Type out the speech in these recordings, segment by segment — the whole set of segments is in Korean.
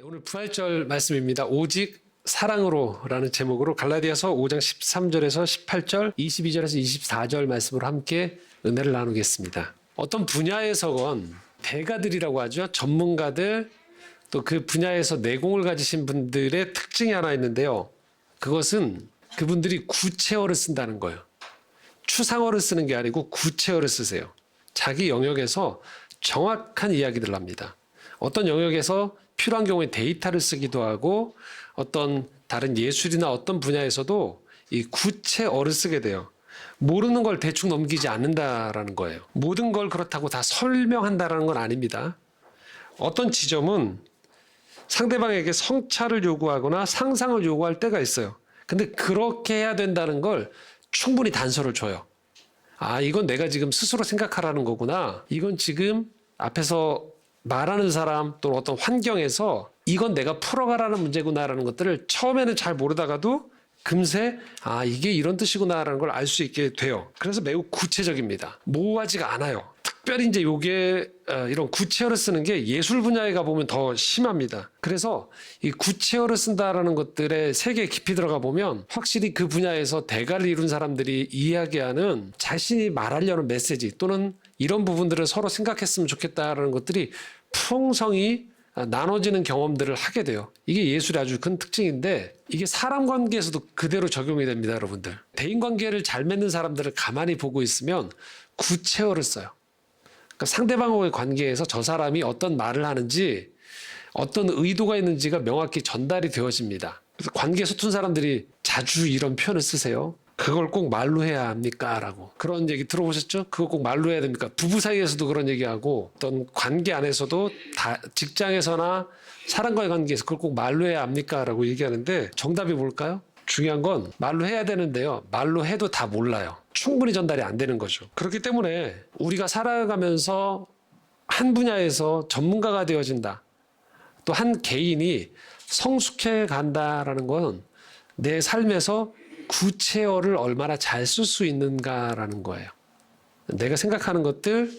오늘 부활절 말씀입니다. 오직 사랑으로라는 제목으로 갈라디아서 5장 13절에서 18절, 22절에서 24절 말씀으로 함께 은혜를 나누겠습니다. 어떤 분야에서건 대가들이라고 하죠. 전문가들, 또 그 분야에서 내공을 가지신 분들의 특징이 하나 있는데요. 그것은 그분들이 구체어를 쓴다는 거예요. 추상어를 쓰는 게 아니고 구체어를 쓰세요. 자기 영역에서 정확한 이야기들을 합니다. 어떤 영역에서 필요한 경우에 데이터를 쓰기도 하고 어떤 다른 예술이나 어떤 분야에서도 이 구체어를 쓰게 돼요. 모르는 걸 대충 넘기지 않는다라는 거예요. 모든 걸 그렇다고 다 설명한다라는 건 아닙니다. 어떤 지점은 상대방에게 성찰을 요구하거나 상상을 요구할 때가 있어요. 근데 그렇게 해야 된다는 걸 충분히 단서를 줘요. 아, 이건 내가 지금 스스로 생각하라는 거구나. 이건 지금 앞에서 말하는 사람 또는 어떤 환경에서 이건 내가 풀어가라는 문제구나라는 것들을 처음에는 잘 모르다가도 금세 아, 이게 이런 뜻이구나라는 걸 알 수 있게 돼요. 그래서 매우 구체적입니다. 모호하지가 않아요. 특별히 이제 요게 이런 구체어를 쓰는 게 예술 분야에 가보면 더 심합니다. 그래서 이 구체어를 쓴다라는 것들의 세계에 깊이 들어가 보면 확실히 그 분야에서 대가를 이룬 사람들이 이야기하는 자신이 말하려는 메시지 또는 이런 부분들을 서로 생각했으면 좋겠다라는 것들이 풍성히 나눠지는 경험들을 하게 돼요. 이게 예술의 아주 큰 특징인데 이게 사람 관계에서도 그대로 적용이 됩니다, 여러분들. 대인 관계를 잘 맺는 사람들을 가만히 보고 있으면 구체어를 써요. 그러니까 상대방과의 관계에서 저 사람이 어떤 말을 하는지 어떤 의도가 있는지가 명확히 전달이 되어집니다. 그래서 관계 서툰 사람들이 자주 이런 표현을 쓰세요. 그걸 꼭 말로 해야 합니까? 라고. 그런 얘기 들어보셨죠? 그거 꼭 말로 해야 됩니까? 부부 사이에서도 그런 얘기하고 어떤 관계 안에서도 다 직장에서나 사람과의 관계에서 그걸 꼭 말로 해야 합니까? 라고 얘기하는데 정답이 뭘까요? 중요한 건 말로 해야 되는데요. 말로 해도 다 몰라요. 충분히 전달이 안 되는 거죠. 그렇기 때문에 우리가 살아가면서 한 분야에서 전문가가 되어진다. 또 한 개인이 성숙해 간다라는 건 내 삶에서 구체어를 얼마나 잘 쓸 수 있는가라는 거예요. 내가 생각하는 것들,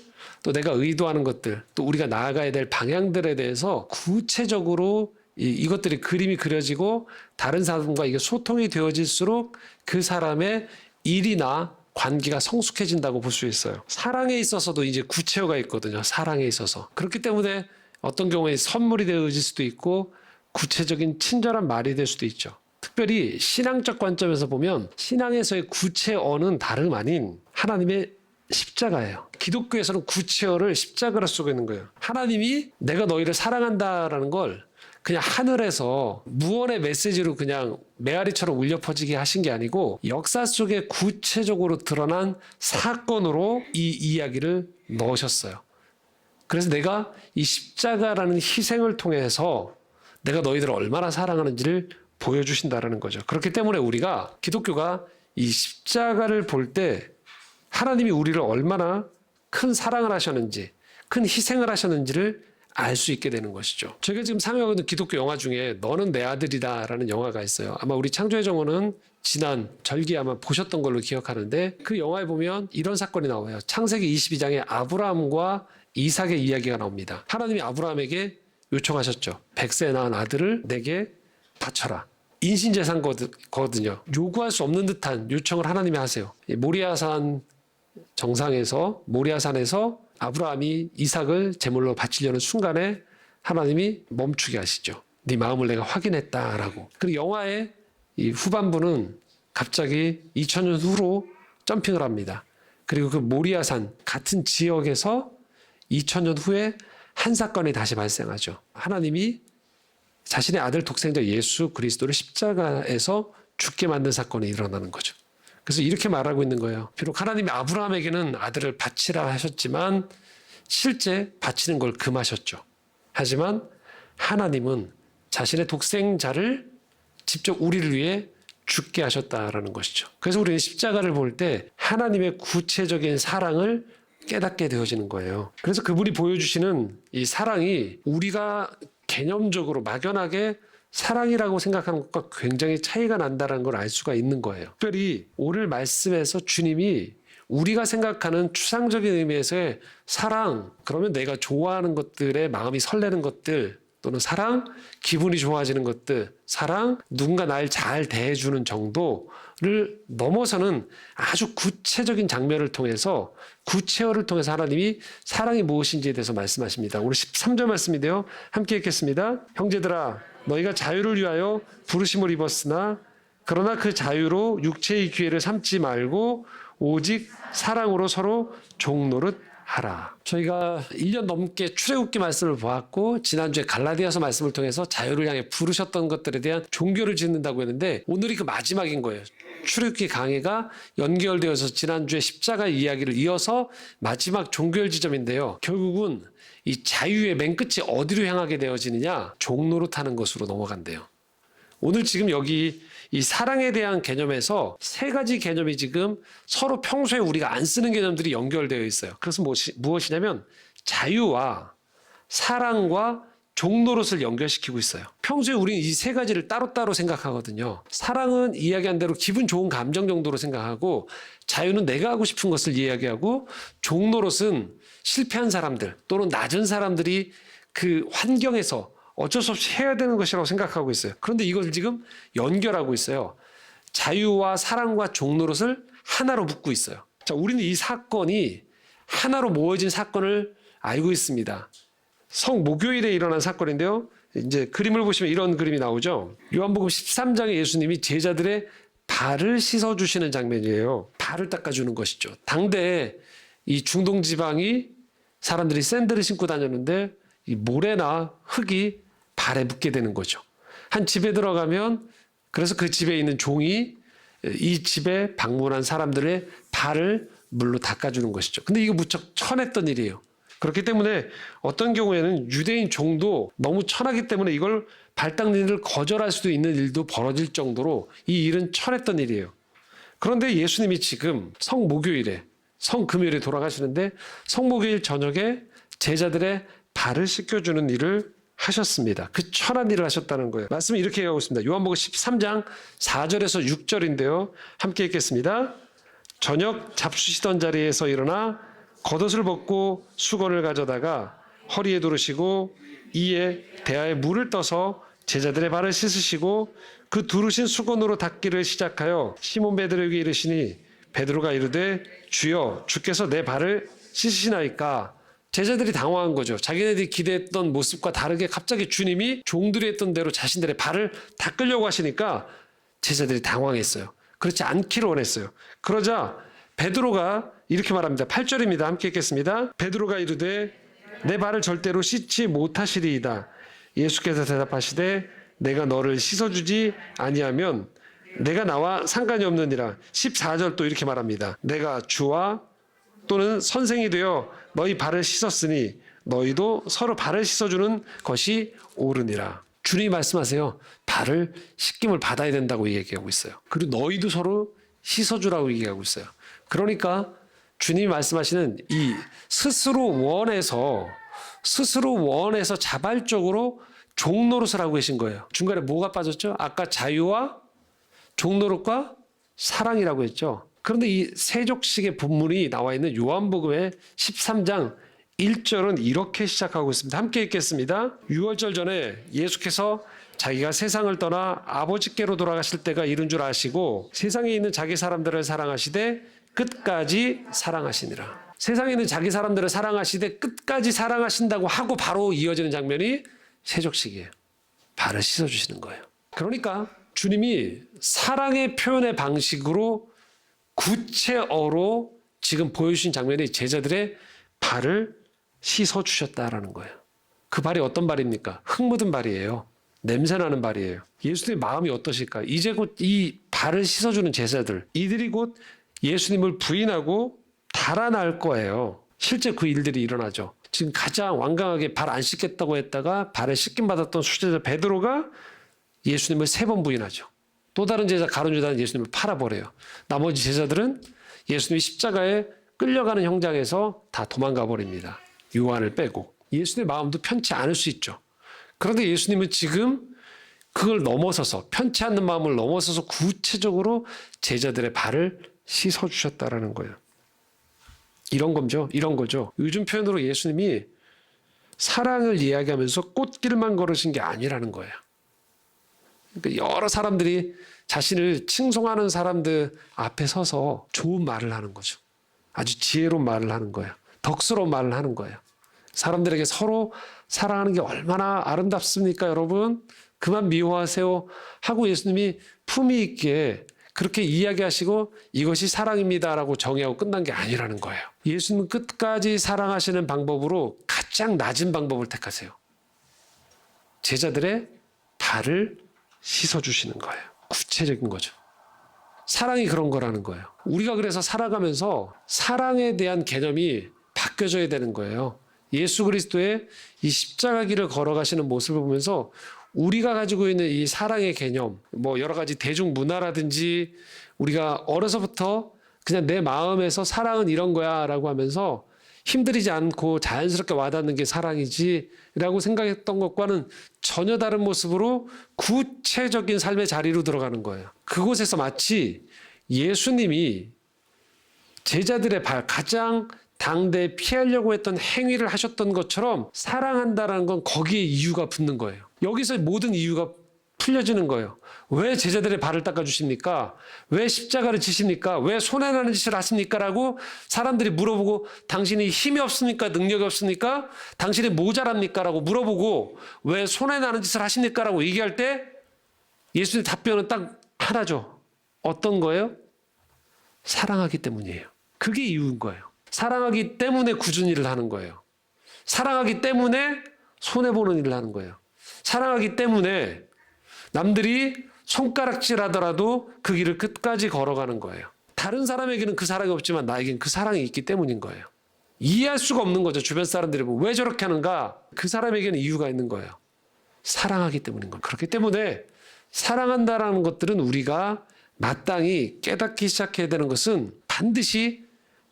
또 내가 의도하는 것들, 또 우리가 나아가야 될 방향들에 대해서 구체적으로 이것들이 그림이 그려지고 다른 사람과 이게 소통이 되어질수록 그 사람의 일이나 관계가 성숙해진다고 볼 수 있어요. 사랑에 있어서도 이제 구체어가 있거든요. 사랑에 있어서. 그렇기 때문에 어떤 경우에 선물이 되어질 수도 있고 구체적인 친절한 말이 될 수도 있죠. 특별히 신앙적 관점에서 보면 신앙에서의 구체어는 다름 아닌 하나님의 십자가예요. 기독교에서는 구체어를 십자가로 쓰고 있는 거예요. 하나님이 내가 너희를 사랑한다라는 걸 그냥 하늘에서 무언의 메시지로 그냥 메아리처럼 울려 퍼지게 하신 게 아니고 역사 속에 구체적으로 드러난 사건으로 이 이야기를 넣으셨어요. 그래서 내가 이 십자가라는 희생을 통해서 내가 너희들을 얼마나 사랑하는지를 보여주신다라는 거죠. 그렇기 때문에 우리가 기독교가 이 십자가를 볼 때 하나님이 우리를 얼마나 큰 사랑을 하셨는지, 큰 희생을 하셨는지를 알 수 있게 되는 것이죠. 제가 지금 상영하고 있는 기독교 영화 중에 너는 내 아들이다라는 영화가 있어요. 아마 우리 창조의 정원은 지난 절기 아마 보셨던 걸로 기억하는데 그 영화에 보면 이런 사건이 나와요. 창세기 22장에 아브라함과 이삭의 이야기가 나옵니다. 하나님이 아브라함에게 요청하셨죠. 100세 낳은 아들을 내게 바쳐라. 인신재산거든요. 요구할 수 없는 듯한 요청을 하나님이 하세요. 모리아산 정상에서 모리아산에서 아브라함이 이삭을 제물로 바치려는 순간에 하나님이 멈추게 하시죠. 네 마음을 내가 확인했다라고. 그리고 영화의 이 후반부는 갑자기 2000년 후로 점핑을 합니다. 그리고 그 모리아산 같은 지역에서 2000년 후에 한 사건이 다시 발생하죠. 하나님이 자신의 아들 독생자 예수 그리스도를 십자가에서 죽게 만든 사건이 일어나는 거죠. 그래서 이렇게 말하고 있는 거예요. 비록 하나님이 아브라함에게는 아들을 바치라 하셨지만 실제 바치는 걸 금하셨죠. 하지만 하나님은 자신의 독생자를 직접 우리를 위해 죽게 하셨다라는 것이죠. 그래서 우리는 십자가를 볼 때 하나님의 구체적인 사랑을 깨닫게 되어지는 거예요. 그래서 그분이 보여주시는 이 사랑이 우리가 개념적으로 막연하게 사랑이라고 생각하는 것과 굉장히 차이가 난다는 걸 알 수가 있는 거예요. 특별히 오늘 말씀에서 주님이 우리가 생각하는 추상적인 의미에서의 사랑, 그러면 내가 좋아하는 것들에 마음이 설레는 것들, 또는 사랑, 기분이 좋아지는 것들, 사랑, 누군가 날 잘 대해주는 정도를 넘어서는 아주 구체적인 장면을 통해서, 구체어를 통해서 하나님이 사랑이 무엇인지에 대해서 말씀하십니다. 오늘 13절 말씀인데요. 함께 읽겠습니다. 형제들아, 너희가 자유를 위하여 부르심을 입었으나 그러나 그 자유로 육체의 기회를 삼지 말고 오직 사랑으로 서로 종노릇 하라. 저희가 1년 넘게 출애굽기 말씀을 보았고 지난주에 갈라디아서 말씀을 통해서 자유를 향해 부르셨던 것들에 대한 종교를 짓는다고 했는데 오늘이 그 마지막인 거예요. 출애굽기 강해가 연결되어서 지난주에 십자가 이야기를 이어서 마지막 종결 지점인데요. 결국은 이 자유의 맨 끝이 어디로 향하게 되어지느냐? 종노릇하는 것으로 넘어간대요. 오늘 지금 여기 이 사랑에 대한 개념에서 세 가지 개념이 지금 서로 평소에 우리가 안 쓰는 개념들이 연결되어 있어요. 그래서 무엇이냐면 자유와 사랑과 종노릇을 연결시키고 있어요. 평소에 우리는 이 세 가지를 따로따로 생각하거든요. 사랑은 이야기한 대로 기분 좋은 감정 정도로 생각하고 자유는 내가 하고 싶은 것을 이야기하고 종노릇은 실패한 사람들 또는 낮은 사람들이 그 환경에서 어쩔 수 없이 해야 되는 것이라고 생각하고 있어요. 그런데 이걸 지금 연결하고 있어요. 자유와 사랑과 종노릇을 하나로 묶고 있어요. 자, 우리는 이 사건이 하나로 모여진 사건을 알고 있습니다. 성목요일에 일어난 사건인데요. 이제 그림을 보시면 이런 그림이 나오죠. 요한복음 13장에 예수님이 제자들의 발을 씻어주시는 장면이에요. 발을 닦아주는 것이죠. 당대에 이 중동 지방이 사람들이 샌들을 신고 다녔는데 이 모래나 흙이 발에 묻게 되는 거죠. 한 집에 들어가면 그래서 그 집에 있는 종이 이 집에 방문한 사람들의 발을 물로 닦아주는 것이죠. 근데 이거 무척 천했던 일이에요. 그렇기 때문에 어떤 경우에는 유대인 종도 너무 천하기 때문에 이걸 발 닦는 일을 거절할 수도 있는 일도 벌어질 정도로 이 일은 천했던 일이에요. 그런데 예수님이 지금 성목요일에 성금요일에 돌아가시는데 성목요일 저녁에 제자들의 발을 씻겨주는 일을 하셨습니다. 그 천한 일을 하셨다는 거예요. 말씀을 이렇게 얘기하고 있습니다. 요한복음 13장 4절에서 6절인데요. 함께 읽겠습니다. 저녁 잡수시던 자리에서 일어나 겉옷을 벗고 수건을 가져다가 허리에 두르시고 이에 대야에 물을 떠서 제자들의 발을 씻으시고 그 두르신 수건으로 닦기를 시작하여 시몬 베드로에게 이르시니 베드로가 이르되 주여 주께서 내 발을 씻으시나이까. 제자들이 당황한 거죠. 자기네들이 기대했던 모습과 다르게 갑자기 주님이 종들이 했던 대로 자신들의 발을 닦으려고 하시니까 제자들이 당황했어요. 그렇지 않기를 원했어요. 그러자 베드로가 이렇게 말합니다. 8절입니다. 함께 읽겠습니다. 베드로가 이르되 내 발을 절대로 씻지 못하시리이다. 예수께서 대답하시되 내가 너를 씻어주지 아니하면 내가 나와 상관이 없느니라. 14절 또 이렇게 말합니다. 내가 주와 또는 선생이 되어 너희 발을 씻었으니 너희도 서로 발을 씻어주는 것이 옳으니라. 주님이 말씀하세요. 발을 씻김을 받아야 된다고 얘기하고 있어요. 그리고 너희도 서로 씻어주라고 얘기하고 있어요. 그러니까 주님이 말씀하시는 이 스스로 원해서 자발적으로 종노릇을 하고 계신 거예요. 중간에 뭐가 빠졌죠? 아까 자유와 종노릇과 사랑이라고 했죠. 그런데 이 세족식의 본문이 나와 있는 요한복음의 13장 1절은 이렇게 시작하고 있습니다. 함께 읽겠습니다. 6월절 전에 예수께서 자기가 세상을 떠나 아버지께로 돌아가실 때가 이른 줄 아시고 세상에 있는 자기 사람들을 사랑하시되 끝까지 사랑하시니라. 세상에 있는 자기 사람들을 사랑하시되 끝까지 사랑하신다고 하고 바로 이어지는 장면이 세족식이에요. 발을 씻어주시는 거예요. 그러니까 주님이 사랑의 표현의 방식으로 구체어로 지금 보여주신 장면이 제자들의 발을 씻어주셨다라는 거예요. 그 발이 어떤 발입니까? 흙 묻은 발이에요. 냄새나는 발이에요. 예수님의 마음이 어떠실까? 이제 곧 이 발을 씻어주는 제자들, 이들이 곧 예수님을 부인하고 달아날 거예요. 실제 그 일들이 일어나죠. 지금 가장 완강하게 발 안 씻겠다고 했다가 발에 씻김 받았던 수제자 베드로가 예수님을 3번 부인하죠. 또 다른 제자 가룟 유다는 예수님을 팔아버려요. 나머지 제자들은 예수님이 십자가에 끌려가는 현장에서 다 도망가 버립니다. 요한을 빼고. 예수님의 마음도 편치 않을 수 있죠. 그런데 예수님은 지금 그걸 넘어서서 편치 않는 마음을 넘어서서 구체적으로 제자들의 발을 씻어주셨다라는 거예요. 이런 거죠. 요즘 표현으로 예수님이 사랑을 이야기하면서 꽃길만 걸으신 게 아니라는 거예요. 그러니까 여러 사람들이 자신을 칭송하는 사람들 앞에 서서 좋은 말을 하는 거죠. 아주 지혜로운 말을 하는 거예요. 덕스러운 말을 하는 거예요. 사람들에게 서로 사랑하는 게 얼마나 아름답습니까, 여러분? 그만 미워하세요 하고 예수님이 품위 있게 그렇게 이야기하시고 이것이 사랑입니다라고 정의하고 끝난 게 아니라는 거예요. 예수님은 끝까지 사랑하시는 방법으로 가장 낮은 방법을 택하세요. 제자들의 발을 씻어주시는 거예요. 구체적인 거죠. 사랑이 그런 거라는 거예요. 우리가 그래서 살아가면서 사랑에 대한 개념이 바뀌어져야 되는 거예요. 예수 그리스도의 이 십자가 길을 걸어가시는 모습을 보면서 우리가 가지고 있는 이 사랑의 개념, 뭐 여러 가지 대중문화라든지 우리가 어려서부터 그냥 내 마음에서 사랑은 이런 거야 라고 하면서 힘들이지 않고 자연스럽게 와닿는 게 사랑이지 라고 생각했던 것과는 전혀 다른 모습으로 구체적인 삶의 자리로 들어가는 거예요. 그곳에서 마치 예수님이 제자들의 발, 가장 당대에 피하려고 했던 행위를 하셨던 것처럼 사랑한다는 건 거기에 이유가 붙는 거예요. 여기서 모든 이유가 풀려지는 거예요. 왜 제자들의 발을 닦아주십니까? 왜 십자가를 지십니까? 왜 손해나는 짓을 하십니까? 라고 사람들이 물어보고 당신이 힘이 없습니까? 능력이 없습니까? 당신이 모자랍니까? 라고 물어보고 왜 손해나는 짓을 하십니까? 라고 얘기할 때 예수님 답변은 딱 하나죠. 어떤 거예요? 사랑하기 때문이에요. 그게 이유인 거예요. 사랑하기 때문에 굳은 일을 하는 거예요. 사랑하기 때문에 손해보는 일을 하는 거예요. 사랑하기 때문에 남들이 손가락질하더라도 그 길을 끝까지 걸어가는 거예요. 다른 사람에게는 그 사랑이 없지만 나에겐 그 사랑이 있기 때문인 거예요. 이해할 수가 없는 거죠. 주변 사람들이 왜 저렇게 하는가? 그 사람에게는 이유가 있는 거예요. 사랑하기 때문인 거예요. 그렇기 때문에 사랑한다라는 것들은 우리가 마땅히 깨닫기 시작해야 되는 것은 반드시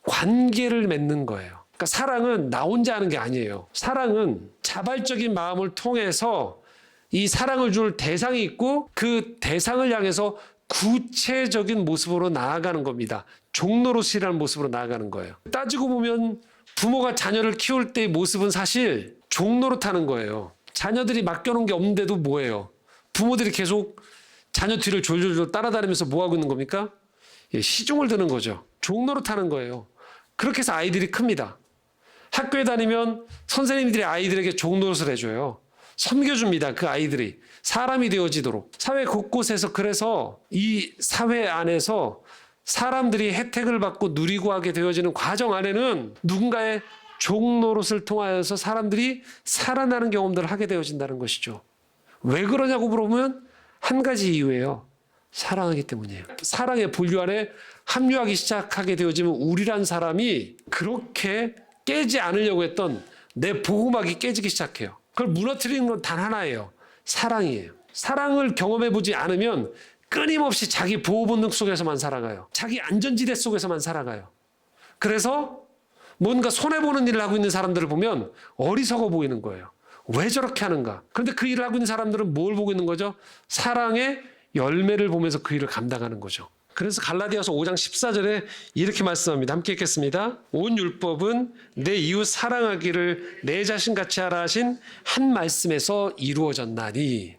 관계를 맺는 거예요. 그러니까 사랑은 나 혼자 하는 게 아니에요. 사랑은 자발적인 마음을 통해서 이 사랑을 줄 대상이 있고 그 대상을 향해서 구체적인 모습으로 나아가는 겁니다. 종노릇이라는 모습으로 나아가는 거예요. 따지고 보면 부모가 자녀를 키울 때의 모습은 사실 종노릇하는 거예요. 자녀들이 맡겨놓은 게 없는데도 뭐예요? 부모들이 계속 자녀 뒤를 졸졸졸 따라다니면서 뭐 하고 있는 겁니까? 시중을 드는 거죠. 종노릇하는 거예요. 그렇게 해서 아이들이 큽니다. 학교에 다니면 선생님들이 아이들에게 종노릇을 해줘요. 섬겨줍니다. 그 아이들이 사람이 되어지도록. 사회 곳곳에서 그래서 이 사회 안에서 사람들이 혜택을 받고 누리고 하게 되어지는 과정 안에는 누군가의 종노릇을 통하여서 사람들이 살아나는 경험들을 하게 되어진다는 것이죠. 왜 그러냐고 물어보면 한 가지 이유예요. 사랑하기 때문이에요. 사랑의 본류 안에 합류하기 시작하게 되어지면 우리란 사람이 그렇게 깨지 않으려고 했던 내 보호막이 깨지기 시작해요. 그걸 무너뜨리는 건 단 하나예요. 사랑이에요. 사랑을 경험해보지 않으면 끊임없이 자기 보호 본능 속에서만 살아가요. 자기 안전지대 속에서만 살아가요. 그래서 뭔가 손해보는 일을 하고 있는 사람들을 보면 어리석어 보이는 거예요. 왜 저렇게 하는가? 그런데 그 일을 하고 있는 사람들은 뭘 보고 있는 거죠? 사랑의 열매를 보면서 그 일을 감당하는 거죠. 그래서 갈라디아서 5장 14절에 이렇게 말씀합니다. 함께 읽겠습니다. 온 율법은 내 이웃 사랑하기를 내 자신같이 하라 하신 한 말씀에서 이루어졌나니.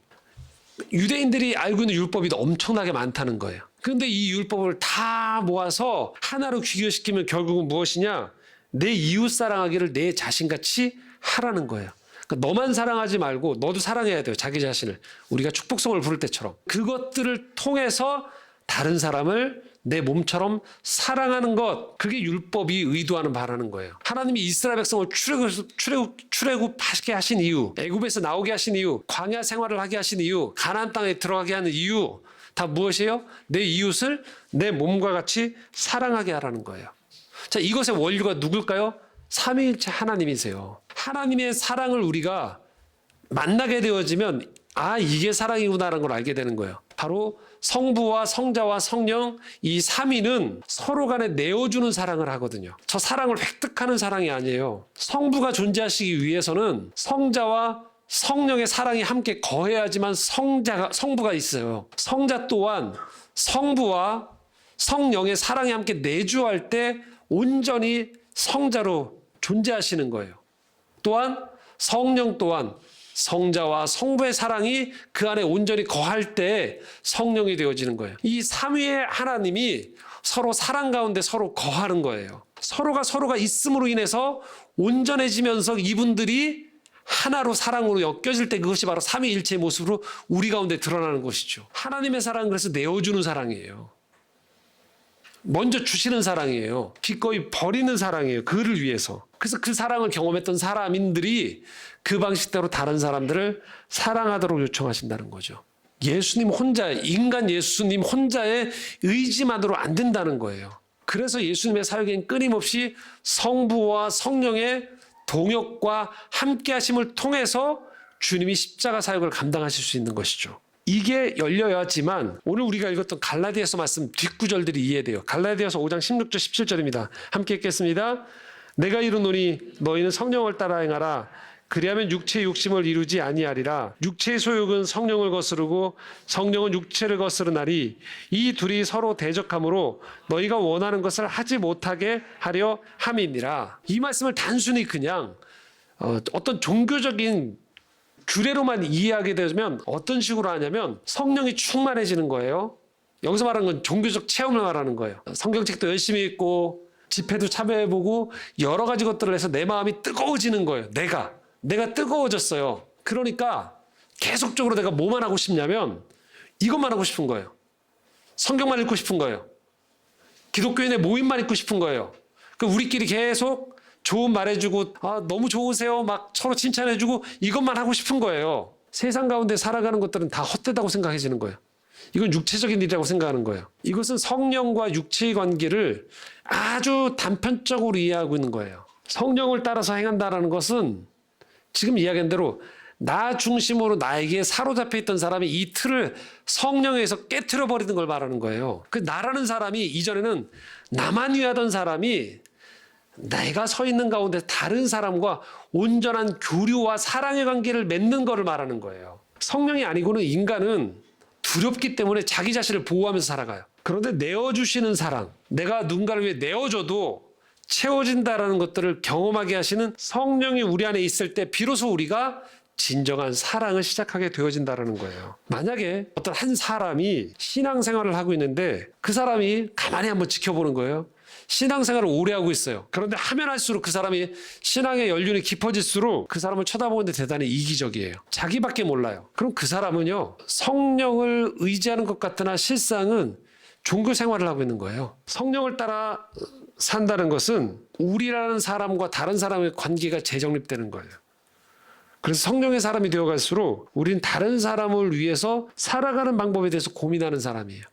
유대인들이 알고 있는 율법이 엄청나게 많다는 거예요. 그런데 이 율법을 다 모아서 하나로 귀결시키면 결국은 무엇이냐? 내 이웃 사랑하기를 내 자신같이 하라는 거예요. 그러니까 너만 사랑하지 말고 너도 사랑해야 돼요. 자기 자신을. 우리가 축복성을 부를 때처럼. 그것들을 통해서 다른 사람을 내 몸처럼 사랑하는 것, 그게 율법이 의도하는 바라는 거예요. 하나님이 이스라엘 백성을 출애굽하게 하신 이유, 애굽에서 나오게 하신 이유, 광야 생활을 하게 하신 이유, 가나안 땅에 들어가게 하는 이유 다 무엇이에요? 내 이웃을 내 몸과 같이 사랑하게 하라는 거예요. 자, 이것의 원류가 누굴까요? 삼위일체 하나님이세요. 하나님의 사랑을 우리가 만나게 되어지면 이게 사랑이구나라는 걸 알게 되는 거예요. 바로 성부와 성자와 성령 이 삼위는 서로 간에 내어주는 사랑을 하거든요. 저 사랑을 획득하는 사랑이 아니에요. 성부가 존재하시기 위해서는 성자와 성령의 사랑이 함께 거해야지만 성부가 있어요. 성자 또한 성부와 성령의 사랑이 함께 내주할 때 온전히 성자로 존재하시는 거예요. 또한 성령 또한 성자와 성부의 사랑이 그 안에 온전히 거할 때 성령이 되어지는 거예요. 이 삼위의 하나님이 서로 사랑 가운데 서로 거하는 거예요. 서로가 있음으로 인해서 온전해지면서 이분들이 하나로 사랑으로 엮여질 때 그것이 바로 삼위일체의 모습으로 우리 가운데 드러나는 것이죠. 하나님의 사랑은 그래서 내어주는 사랑이에요. 먼저 주시는 사랑이에요. 기꺼이 버리는 사랑이에요. 그를 위해서. 그래서 그 사랑을 경험했던 사람인들이 그 방식대로 다른 사람들을 사랑하도록 요청하신다는 거죠. 예수님 혼자, 인간 예수님 혼자의 의지만으로 안 된다는 거예요. 그래서 예수님의 사역엔 끊임없이 성부와 성령의 동역과 함께 하심을 통해서 주님이 십자가 사역을 감당하실 수 있는 것이죠. 이게 열려야지만 오늘 우리가 읽었던 갈라디아서 말씀 뒷구절들이 이해돼요. 갈라디아서 5장 16절 17절입니다. 함께 읽겠습니다. 내가 이르노니 너희는 성령을 따라 행하라. 그리하면 육체의 욕심을 이루지 아니하리라. 육체의 소욕은 성령을 거스르고 성령은 육체를 거스르나리. 이 둘이 서로 대적하므로 너희가 원하는 것을 하지 못하게 하려 함이니라. 이 말씀을 단순히 그냥 어떤 종교적인 규례로만 이해하게 되면 어떤 식으로 하냐면 성령이 충만해지는 거예요. 여기서 말하는 건 종교적 체험을 말하는 거예요. 성경책도 열심히 읽고 집회도 참여해보고 여러 가지 것들을 해서 내 마음이 뜨거워지는 거예요. 내가 뜨거워졌어요. 그러니까 계속적으로 내가 뭐만 하고 싶냐면 이것만 하고 싶은 거예요. 성경만 읽고 싶은 거예요. 기독교인의 모임만 있고 싶은 거예요. 그 우리끼리 계속 좋은 말해주고 너무 좋으세요 막 서로 칭찬해주고 이것만 하고 싶은 거예요. 세상 가운데 살아가는 것들은 다 헛되다고 생각해지는 거예요. 이건 육체적인 일이라고 생각하는 거예요. 이것은 성령과 육체의 관계를 아주 단편적으로 이해하고 있는 거예요. 성령을 따라서 행한다는 것은 지금 이야기한 대로 나 중심으로 나에게 사로잡혀 있던 사람이 이 틀을 성령에 의해서 깨트려 버리는 걸 말하는 거예요. 그 나라는 사람이 이전에는 나만 위하던 사람이 내가 서 있는 가운데 다른 사람과 온전한 교류와 사랑의 관계를 맺는 것을 말하는 거예요. 성령이 아니고는 인간은 두렵기 때문에 자기 자신을 보호하면서 살아가요. 그런데 내어주시는 사랑, 내가 누군가를 위해 내어줘도 채워진다라는 것들을 경험하게 하시는 성령이 우리 안에 있을 때 비로소 우리가 진정한 사랑을 시작하게 되어진다는 거예요. 만약에 어떤 한 사람이 신앙생활을 하고 있는데 그 사람이 가만히 한번 지켜보는 거예요. 신앙생활을 오래 하고 있어요. 그런데 하면 할수록 그 사람이 신앙의 연륜이 깊어질수록 그 사람을 쳐다보는데 대단히 이기적이에요. 자기밖에 몰라요. 그럼 그 사람은요, 성령을 의지하는 것 같으나 실상은 종교 생활을 하고 있는 거예요. 성령을 따라 산다는 것은 우리라는 사람과 다른 사람의 관계가 재정립되는 거예요. 그래서 성령의 사람이 되어갈수록 우리는 다른 사람을 위해서 살아가는 방법에 대해서 고민하는 사람이에요.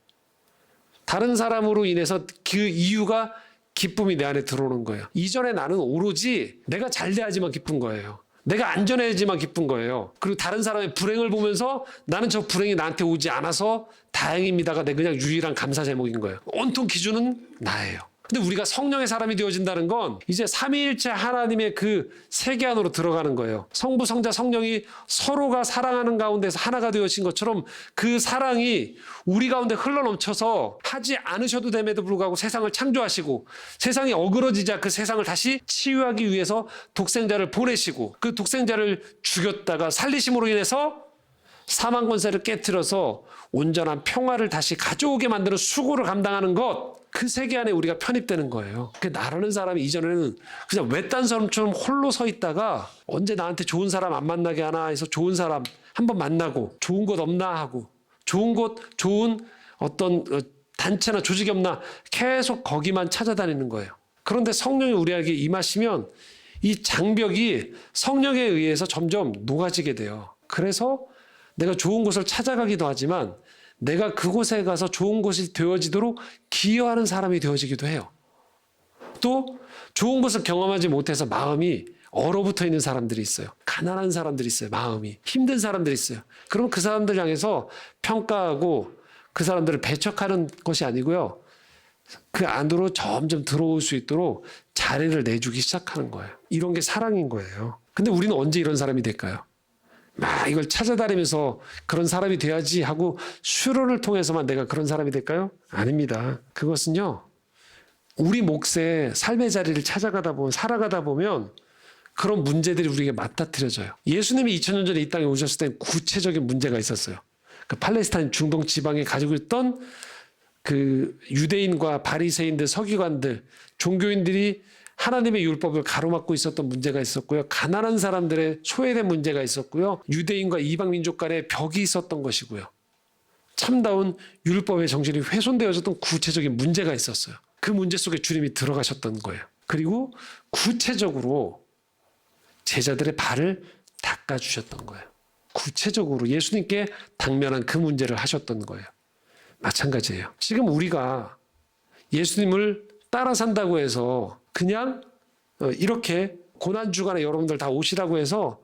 다른 사람으로 인해서 그 이유가 기쁨이 내 안에 들어오는 거예요. 이전에 나는 오로지 내가 잘 돼야지만 기쁜 거예요. 내가 안전해야지만 기쁜 거예요. 그리고 다른 사람의 불행을 보면서 나는 저 불행이 나한테 오지 않아서 다행입니다가 내 그냥 유일한 감사 제목인 거예요. 온통 기준은 나예요. 근데 우리가 성령의 사람이 되어진다는 건 이제 삼위일체 하나님의 그 세계 안으로 들어가는 거예요. 성부, 성자, 성령이 서로가 사랑하는 가운데서 하나가 되어진 것처럼 그 사랑이 우리 가운데 흘러넘쳐서 하지 않으셔도 됨에도 불구하고 세상을 창조하시고 세상이 어그러지자 그 세상을 다시 치유하기 위해서 독생자를 보내시고 그 독생자를 죽였다가 살리심으로 인해서 사망 권세를 깨트려서 온전한 평화를 다시 가져오게 만드는 수고를 감당하는 것, 그 세계 안에 우리가 편입되는 거예요. 그 나라는 사람이 이전에는 그냥 외딴 사람처럼 홀로 서 있다가 언제 나한테 좋은 사람 안 만나게 하나 해서 좋은 사람 한번 만나고 좋은 곳 없나 하고 좋은 곳, 좋은 어떤 단체나 조직이 없나 계속 거기만 찾아다니는 거예요. 그런데 성령이 우리에게 임하시면 이 장벽이 성령에 의해서 점점 녹아지게 돼요. 그래서 내가 좋은 곳을 찾아가기도 하지만 내가 그곳에 가서 좋은 곳이 되어지도록 기여하는 사람이 되어지기도 해요. 또 좋은 곳을 경험하지 못해서 마음이 얼어붙어 있는 사람들이 있어요. 가난한 사람들이 있어요. 마음이 힘든 사람들이 있어요. 그럼 그 사람들 향해서 평가하고 그 사람들을 배척하는 것이 아니고요. 그 안으로 점점 들어올 수 있도록 자리를 내주기 시작하는 거예요. 이런 게 사랑인 거예요. 근데 우리는 언제 이런 사람이 될까요? 막 이걸 찾아다니면서 그런 사람이 돼야지 하고 수련을 통해서만 내가 그런 사람이 될까요? 아닙니다. 그것은요, 우리 몫의 삶의 자리를 찾아가다 보면, 살아가다 보면 그런 문제들이 우리에게 맞닥뜨려져요. 예수님이 2000년 전에 이 땅에 오셨을 때 구체적인 문제가 있었어요. 그 팔레스타인 중동 지방에 가지고 있던 그 유대인과 바리새인들, 서기관들, 종교인들이 하나님의 율법을 가로막고 있었던 문제가 있었고요. 가난한 사람들의 소외된 문제가 있었고요. 유대인과 이방 민족 간의 벽이 있었던 것이고요. 참다운 율법의 정신이 훼손되어졌던 구체적인 문제가 있었어요. 그 문제 속에 주님이 들어가셨던 거예요. 그리고 구체적으로 제자들의 발을 닦아주셨던 거예요. 구체적으로 예수님께 당면한 그 문제를 하셨던 거예요. 마찬가지예요. 지금 우리가 예수님을 따라 산다고 해서 그냥 이렇게 고난주간에 여러분들 다 오시라고 해서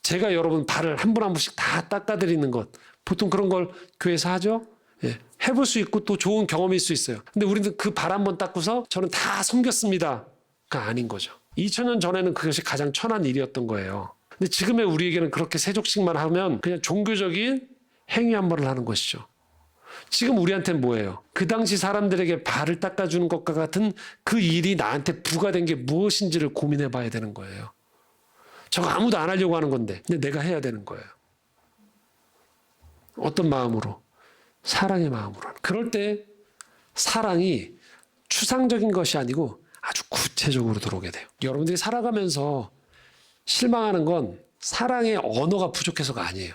제가 여러분 발을 한 분 한 분씩 다 닦아드리는 것, 보통 그런 걸 교회에서 하죠. 예, 해볼 수 있고 또 좋은 경험일 수 있어요. 근데 우리는 그 발 한 번 닦고서 저는 다 섬겼습니다가 아닌 거죠. 2000년 전에는 그것이 가장 천한 일이었던 거예요. 근데 지금의 우리에게는 그렇게 세족식만 하면 그냥 종교적인 행위 한 번을 하는 것이죠. 지금 우리한테는 뭐예요? 그 당시 사람들에게 발을 닦아주는 것과 같은 그 일이 나한테 부과된 게 무엇인지를 고민해 봐야 되는 거예요. 저거 아무도 안 하려고 하는 건데 근데 내가 해야 되는 거예요. 어떤 마음으로? 사랑의 마음으로. 그럴 때 사랑이 추상적인 것이 아니고 아주 구체적으로 들어오게 돼요. 여러분들이 살아가면서 실망하는 건 사랑의 언어가 부족해서가 아니에요.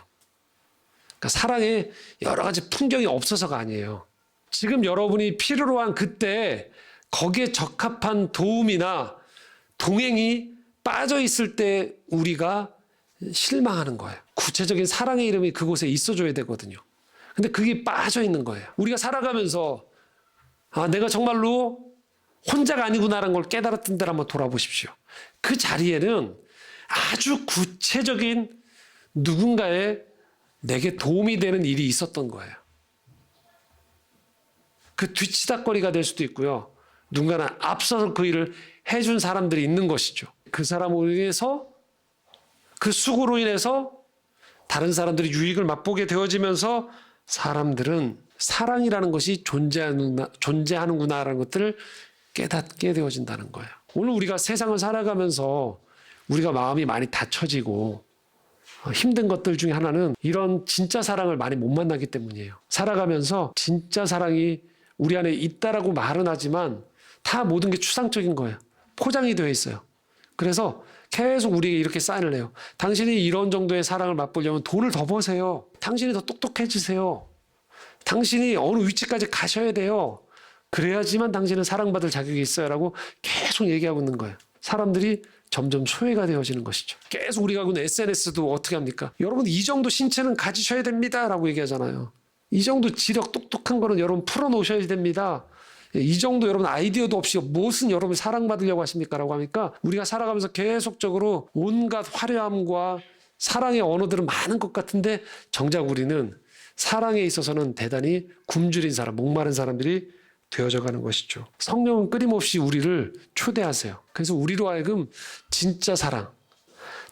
그러니까 사랑에 여러 가지 풍경이 없어서가 아니에요. 지금 여러분이 필요로 한 그때 거기에 적합한 도움이나 동행이 빠져 있을 때 우리가 실망하는 거예요. 구체적인 사랑의 이름이 그곳에 있어줘야 되거든요. 근데 그게 빠져 있는 거예요. 우리가 살아가면서 내가 정말로 혼자가 아니구나라는 걸 깨달았던 데를 한번 돌아보십시오. 그 자리에는 아주 구체적인 누군가의 내게 도움이 되는 일이 있었던 거예요. 그 뒤치다거리가 될 수도 있고요. 누군가는 앞서서 그 일을 해준 사람들이 있는 것이죠. 그 사람으로 인해서 그 수고로 인해서 다른 사람들이 유익을 맛보게 되어지면서 사람들은 사랑이라는 것이 존재하는구나라는 것들을 깨닫게 되어진다는 거예요. 오늘 우리가 세상을 살아가면서 우리가 마음이 많이 닫혀지고 힘든 것들 중에 하나는 이런 진짜 사랑을 많이 못 만나기 때문이에요. 살아가면서 진짜 사랑이 우리 안에 있다라고 말은 하지만 다 모든 게 추상적인 거예요. 포장이 되어 있어요. 그래서 계속 우리에게 이렇게 사인을 해요. 당신이 이런 정도의 사랑을 맛보려면 돈을 더 버세요. 당신이 더 똑똑해지세요. 당신이 어느 위치까지 가셔야 돼요. 그래야지만 당신은 사랑받을 자격이 있어요 라고 계속 얘기하고 있는 거예요. 사람들이 점점 소외가 되어지는 것이죠. 계속 우리가 하고 있는 SNS도 어떻게 합니까? 여러분 이 정도 신체는 가지셔야 됩니다 라고 얘기하잖아요. 이 정도 지력 똑똑한 거는 여러분 풀어놓으셔야 됩니다. 이 정도 여러분 아이디어도 없이 무엇은 여러분 사랑받으려고 하십니까? 라고 하니까 우리가 살아가면서 계속적으로 온갖 화려함과 사랑의 언어들은 많은 것 같은데 정작 우리는 사랑에 있어서는 대단히 굶주린 사람, 목마른 사람들이 되어져 가는 것이죠. 성령은 끊임없이 우리를 초대하세요. 그래서 우리로 하여금 진짜 사랑,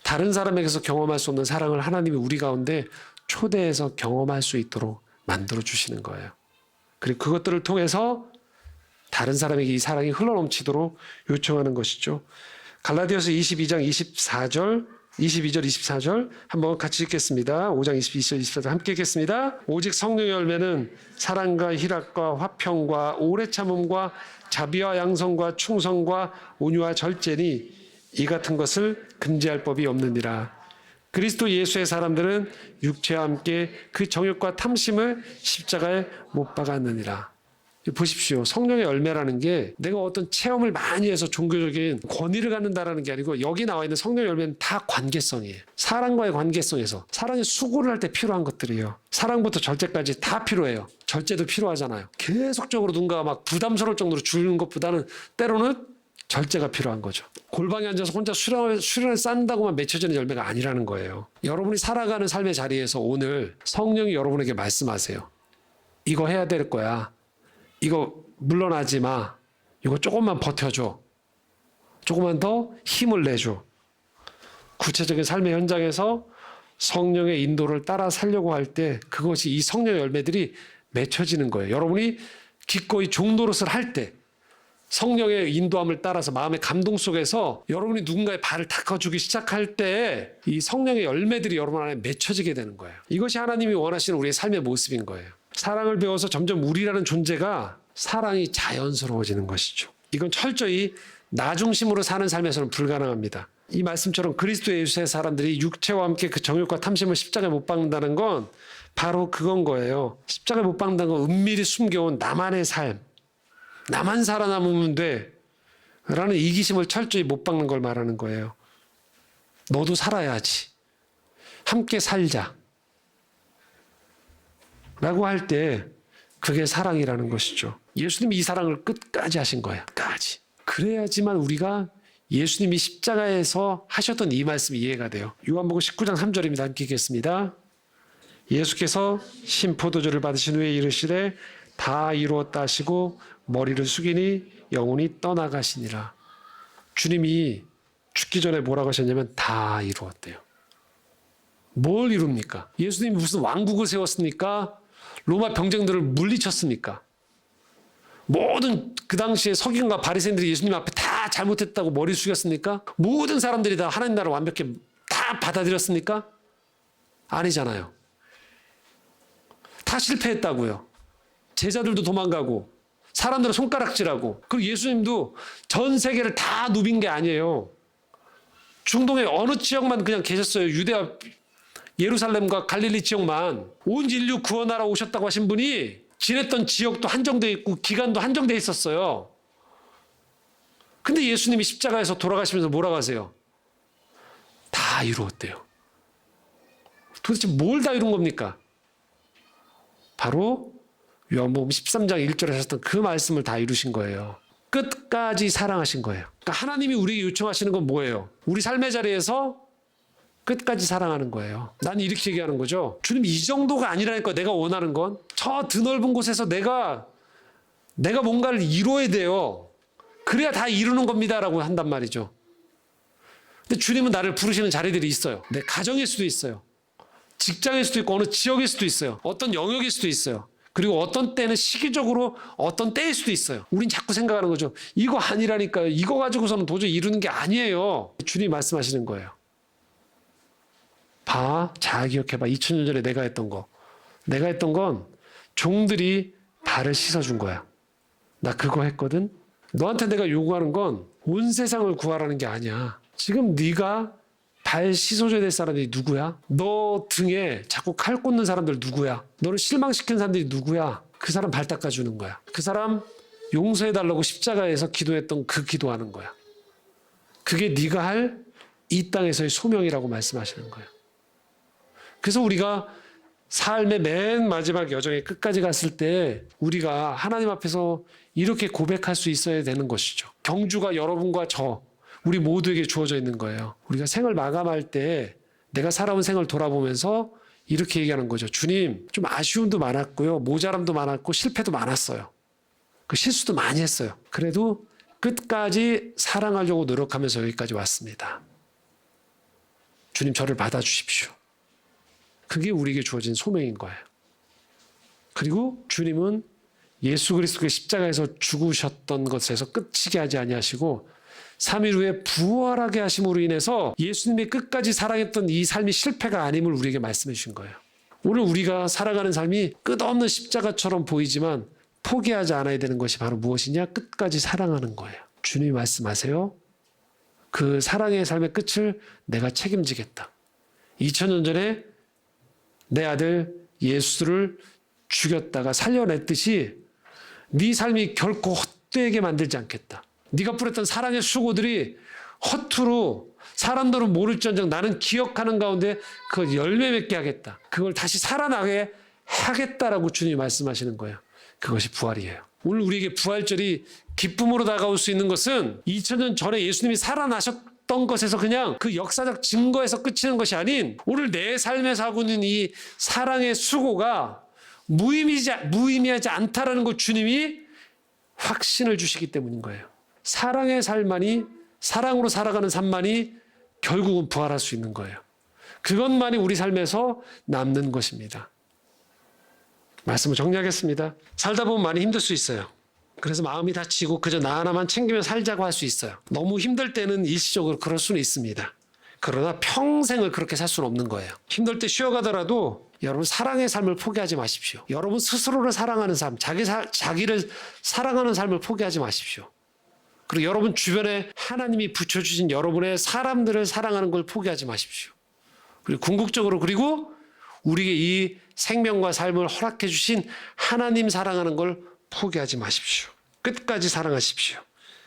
다른 사람에게서 경험할 수 없는 사랑을 하나님이 우리 가운데 초대해서 경험할 수 있도록 만들어 주시는 거예요. 그리고 그것들을 통해서 다른 사람에게 이 사랑이 흘러넘치도록 요청하는 것이죠. 갈라디아서 22장 22절 24절 한번 같이 읽겠습니다. 5장 22절 24절 함께 읽겠습니다. 오직 성령의 열매는 사랑과 희락과 화평과 오래 참음과 자비와 양성과 충성과 온유와 절제니 이 같은 것을 금지할 법이 없느니라. 그리스도 예수의 사람들은 육체와 함께 그 정욕과 탐심을 십자가에 못 박았느니라. 보십시오. 성령의 열매라는 게 내가 어떤 체험을 많이 해서 종교적인 권위를 갖는다라는 게 아니고 여기 나와 있는 성령의 열매는 다 관계성이에요. 사랑과의 관계성에서 사랑의 수고를 할 때 필요한 것들이에요. 사랑부터 절제까지 다 필요해요. 절제도 필요하잖아요. 계속적으로 누군가가 막 부담스러울 정도로 주는 것보다는 때로는 절제가 필요한 거죠. 골방에 앉아서 혼자 수련을 쌓는다고만 맺혀지는 열매가 아니라는 거예요. 여러분이 살아가는 삶의 자리에서 오늘 성령이 여러분에게 말씀하세요. 이거 해야 될 거야. 이거 물러나지 마. 이거 조금만 버텨줘. 조금만 더 힘을 내줘. 구체적인 삶의 현장에서 성령의 인도를 따라 살려고 할 때 그것이 이 성령의 열매들이 맺혀지는 거예요. 여러분이 기꺼이 종노릇을 할 때 성령의 인도함을 따라서 마음의 감동 속에서 여러분이 누군가의 발을 닦아주기 시작할 때 이 성령의 열매들이 여러분 안에 맺혀지게 되는 거예요. 이것이 하나님이 원하시는 우리의 삶의 모습인 거예요. 사랑을 배워서 점점 우리라는 존재가 사랑이 자연스러워지는 것이죠. 이건 철저히 나 중심으로 사는 삶에서는 불가능합니다. 이 말씀처럼 그리스도 예수의 사람들이 육체와 함께 그 정욕과 탐심을 십자가에 못 박는다는 건 바로 그건 거예요. 십자가에 못 박는다는 건 은밀히 숨겨온 나만의 삶, 나만 살아남으면 돼 라는 이기심을 철저히 못 박는 걸 말하는 거예요. 너도 살아야지. 함께 살자. 라고 할 때 그게 사랑이라는 것이죠. 예수님이 이 사랑을 끝까지 하신 거예요. 끝까지. 그래야지만 우리가 예수님이 십자가에서 하셨던 이 말씀이 이해가 돼요. 요한복음 19장 3절입니다. 함께 읽겠습니다. 예수께서 신포도주를 받으신 후에 이르시되 다 이루었다 하시고 머리를 숙이니 영혼이 떠나가시니라. 주님이 죽기 전에 뭐라고 하셨냐면 다 이루었대요. 뭘 이룹니까? 예수님이 무슨 왕국을 세웠습니까? 로마 병정들을 물리쳤습니까? 모든 그 당시에 서기관과 바리새인들이 예수님 앞에 다 잘못했다고 머리 숙였습니까? 모든 사람들이 다 하나님 나라 완벽히 다 받아들였습니까? 아니잖아요. 다 실패했다고요. 제자들도 도망가고 사람들은 손가락질하고, 그리고 예수님도 전 세계를 다 누빈 게 아니에요. 중동의 어느 지역만 그냥 계셨어요. 유대와 예루살렘과 갈릴리 지역만. 온 인류 구원하러 오셨다고 하신 분이 지냈던 지역도 한정되어 있고 기간도 한정되어 있었어요. 근데 예수님이 십자가에서 돌아가시면서 뭐라고 하세요? 다 이루었대요. 도대체 뭘 다 이룬 겁니까? 바로 요한복음 13장 1절에 하셨던 그 말씀을 다 이루신 거예요. 끝까지 사랑하신 거예요. 그러니까 하나님이 우리에게 요청하시는 건 뭐예요? 우리 삶의 자리에서 끝까지 사랑하는 거예요. 난 이렇게 얘기하는 거죠. 주님, 이 정도가 아니라니까. 내가 원하는 건 저 드넓은 곳에서 내가 뭔가를 이루어야 돼요. 그래야 다 이루는 겁니다라고 한단 말이죠. 근데 주님은 나를 부르시는 자리들이 있어요. 내 가정일 수도 있어요. 직장일 수도 있고 어느 지역일 수도 있어요. 어떤 영역일 수도 있어요. 그리고 어떤 때는 시기적으로 어떤 때일 수도 있어요. 우린 자꾸 생각하는 거죠. 이거 아니라니까요. 이거 가지고서는 도저히 이루는 게 아니에요. 주님이 말씀하시는 거예요. 봐, 잘 기억해봐. 2000년 전에 내가 했던 거. 내가 했던 건 종들이 발을 씻어준 거야. 나 그거 했거든. 너한테 내가 요구하는 건 온 세상을 구하라는 게 아니야. 지금 네가 발 씻어줘야 될 사람들이 누구야? 너 등에 자꾸 칼 꽂는 사람들 누구야? 너를 실망시키는 사람들이 누구야? 그 사람 발 닦아주는 거야. 그 사람 용서해달라고 십자가에서 기도했던 그 기도하는 거야. 그게 네가 할 이 땅에서의 소명이라고 말씀하시는 거예요. 그래서 우리가 삶의 맨 마지막 여정의 끝까지 갔을 때 우리가 하나님 앞에서 이렇게 고백할 수 있어야 되는 것이죠. 경주가 여러분과 우리 모두에게 주어져 있는 거예요. 우리가 생을 마감할 때 내가 살아온 생을 돌아보면서 이렇게 얘기하는 거죠. 주님, 좀 아쉬움도 많았고요. 모자람도 많았고 실패도 많았어요. 그 실수도 많이 했어요. 그래도 끝까지 사랑하려고 노력하면서 여기까지 왔습니다. 주님, 저를 받아주십시오. 그게 우리에게 주어진 소명인 거예요. 그리고 주님은 예수 그리스도의 십자가에서 죽으셨던 것에서 끝이게 하지 아니하시고 3일 후에 부활하게 하심으로 인해서 예수님이 끝까지 사랑했던 이 삶이 실패가 아님을 우리에게 말씀해 주신 거예요. 오늘 우리가 살아가는 삶이 끝없는 십자가처럼 보이지만 포기하지 않아야 되는 것이 바로 무엇이냐? 끝까지 사랑하는 거예요. 주님이 말씀하세요. 그 사랑의 삶의 끝을 내가 책임지겠다. 2000년 전에 내 아들 예수를 죽였다가 살려냈듯이 네 삶이 결코 헛되게 만들지 않겠다. 네가 뿌렸던 사랑의 수고들이 허투루 사람들은 모를지언정 나는 기억하는 가운데 그걸 열매 맺게 하겠다. 그걸 다시 살아나게 하겠다라고 주님이 말씀하시는 거예요. 그것이 부활이에요. 오늘 우리에게 부활절이 기쁨으로 다가올 수 있는 것은 2000년 전에 예수님이 살아나셨던 것에서 그냥 그 역사적 증거에서 끝이는 것이 아닌 오늘 내 삶에서 하고 있는 이 사랑의 수고가 무의미하지 않다라는 것 주님이 확신을 주시기 때문인 거예요. 사랑의 삶만이, 사랑으로 살아가는 삶만이 결국은 부활할 수 있는 거예요. 그것만이 우리 삶에서 남는 것입니다. 말씀을 정리하겠습니다. 살다 보면 많이 힘들 수 있어요. 그래서 마음이 다치고 그저 나 하나만 챙기며 살자고 할 수 있어요. 너무 힘들 때는 일시적으로 그럴 수는 있습니다. 그러나 평생을 그렇게 살 수는 없는 거예요. 힘들 때 쉬어가더라도 여러분 사랑의 삶을 포기하지 마십시오. 여러분 스스로를 사랑하는 삶, 자기를 사랑하는 삶을 포기하지 마십시오. 그리고 여러분 주변에 하나님이 붙여주신 여러분의 사람들을 사랑하는 걸 포기하지 마십시오. 그리고 궁극적으로 그리고 우리에게 이 생명과 삶을 허락해 주신 하나님 사랑하는 걸 포기하지 마십시오. 끝까지 사랑하십시오.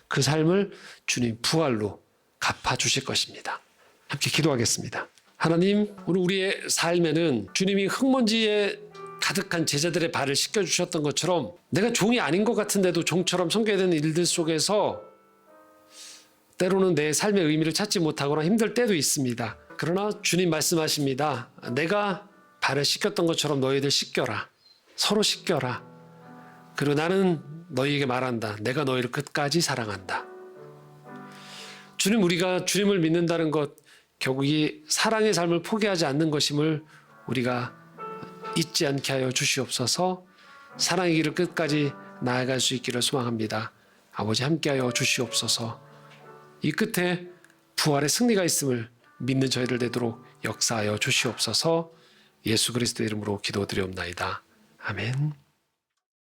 그 삶을 주님 부활로 갚아주실 것입니다. 함께 기도하겠습니다. 하나님, 오늘 우리의 삶에는 주님이 흙먼지에 가득한 제자들의 발을 씻겨주셨던 것처럼 내가 종이 아닌 것 같은데도 종처럼 섬겨야 되는 일들 속에서 때로는 내 삶의 의미를 찾지 못하거나 힘들 때도 있습니다. 그러나 주님 말씀하십니다. 내가 발을 씻겼던 것처럼 너희들 씻겨라. 서로 씻겨라. 그리고 나는 너희에게 말한다. 내가 너희를 끝까지 사랑한다. 주님, 우리가 주님을 믿는다는 것, 결국 이 사랑의 삶을 포기하지 않는 것임을 우리가 잊지 않게 하여 주시옵소서. 사랑의 길을 끝까지 나아갈 수 있기를 소망합니다. 아버지 함께하여 주시옵소서. 이 끝에 부활의 승리가 있음을 믿는 저희들 되도록 역사하여 주시옵소서. 예수 그리스도의 이름으로 기도드리옵나이다. 아멘.